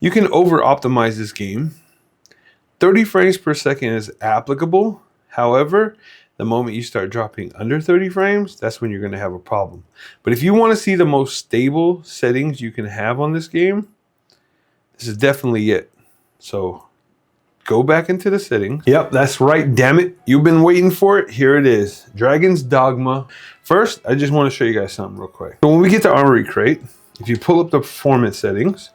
You can over optimize this game. 30 frames per second is applicable. However, the moment you start dropping under 30 frames, that's when you're going to have a problem. But if you want to see the most stable settings you can have on this game, this is definitely it. So go back into the settings. Yep, that's right, damn it. You've been waiting for it. Here it is, Dragon's Dogma. First, I just want to show you guys something real quick. So when we get to Armoury Crate, if you pull up the performance settings,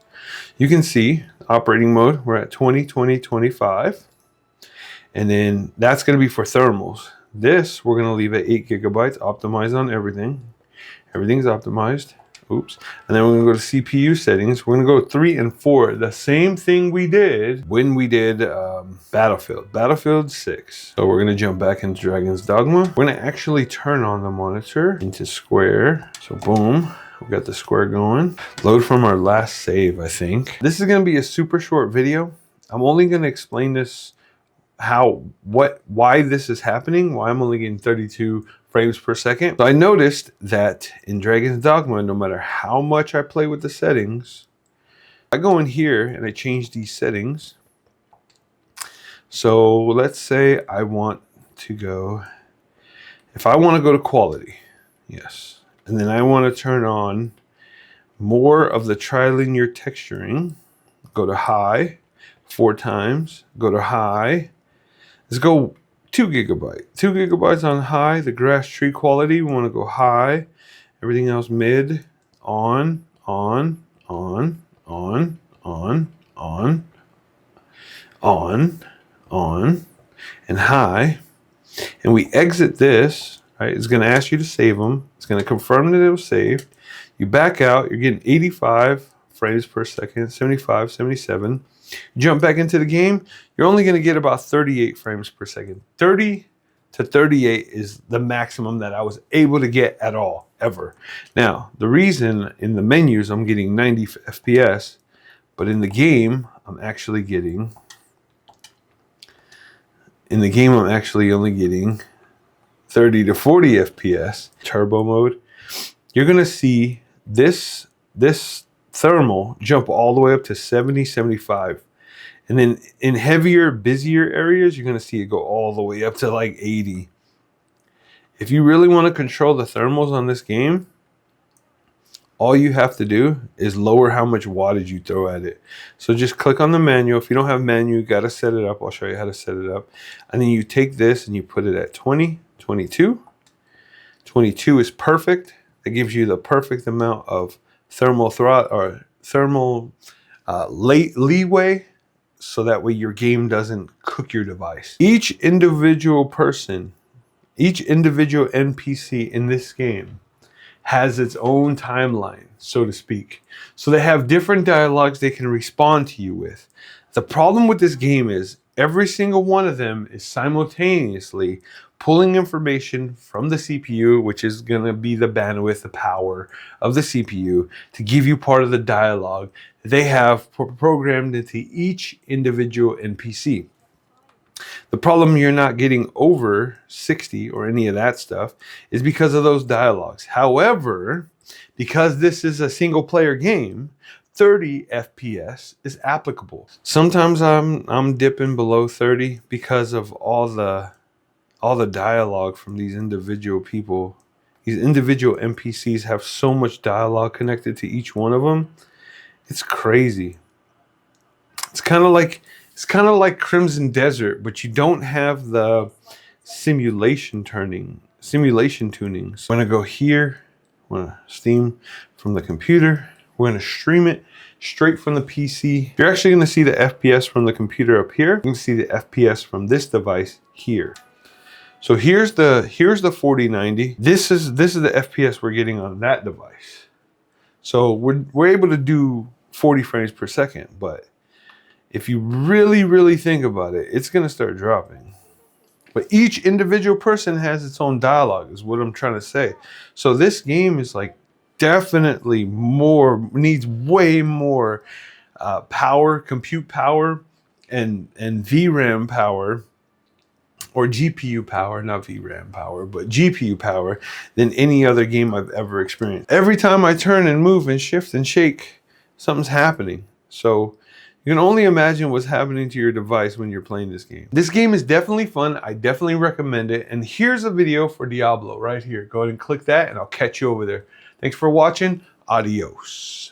you can see operating mode, we're at 20, 20, 25. And then that's going to be for thermals. This, we're going to leave at 8 gigabytes, optimized on everything. Everything's optimized. Oops. And then we're going to go to CPU settings. We're going to go 3 and 4. The same thing we did when we did Battlefield 6. So we're going to jump back into Dragon's Dogma. We're going to actually turn on the monitor into square. So boom. We got the square going. Load from our last save, I think. This is going to be a super short video. I'm only going to explain this, why this is happening, why I'm only getting 32 frames per second. So I noticed that in Dragon's Dogma, no matter how much I play with the settings, I go in here and I change these settings. So let's say I want to go, if I want to go to quality, yes. And then I want to turn on more of the trilinear texturing. Go to high 4 times. Go to high. Let's go 2 gigabyte. 2 gigabytes on high. The grass tree quality, we want to go high. Everything else mid. On, on, on, on, on, on, on, and high. And we exit this. Right, it's going to ask you to save them. It's going to confirm that it was saved. You back out. You're getting 85 frames per second, 75, 77. You jump back into the game. You're only going to get about 38 frames per second. 30 to 38 is the maximum that I was able to get at all, ever. Now, the reason in the menus I'm getting 90 FPS, but in the game I'm actually getting, only getting 30 to 40 FPS. Turbo mode, you're gonna see this thermal jump all the way up to 70, 75. And then in heavier, busier areas, you're gonna see it go all the way up to like 80. If you really want to control the thermals on this game, all you have to do is lower how much wattage you throw at it. So just click on the manual. If you don't have manual, you gotta set it up. I'll show you how to set it up. And then you take this and you put it at 20, 22. 22 is perfect. It gives you the perfect amount of thermal leeway, so that way your game doesn't cook your device. Each individual person, each individual NPC in this game has its own timeline, so to speak. So they have different dialogues they can respond to you with. The problem with this game is every single one of them is simultaneously pulling information from the CPU, which is going to be the bandwidth, the power of the CPU, to give you part of the dialogue they have programmed into each individual NPC. The problem you're not getting over 60 or any of that stuff is because of those dialogues. However, because this is a single player game, 30 FPS is applicable. Sometimes I'm dipping below 30 because of all the dialogue from these individual people. These individual NPCs have so much dialogue connected to each one of them. It's crazy. It's kind of like Crimson Desert, but you don't have the simulation tuning. So I'm gonna go here. I'm gonna stream from the computer. We're gonna stream it straight from the PC. You're actually gonna see the FPS from the computer up here. You can see the FPS from this device here. So here's the 4090. This is the FPS we're getting on that device. So we're able to do 40 frames per second, but if you really think about it, it's gonna start dropping. But each individual person has its own dialogue, is what I'm trying to say. So this game is like definitely needs way more power, compute power, and VRAM power, or GPU power, not VRAM power, but GPU power, than any other game I've ever experienced. Every time I turn and move and shift and shake, something's happening. So You can only imagine what's happening to your device when you're playing this game. This game is definitely fun. I definitely recommend it. And here's a video for Diablo right here. Go ahead and click that and I'll catch you over there. Thanks for watching. Adios.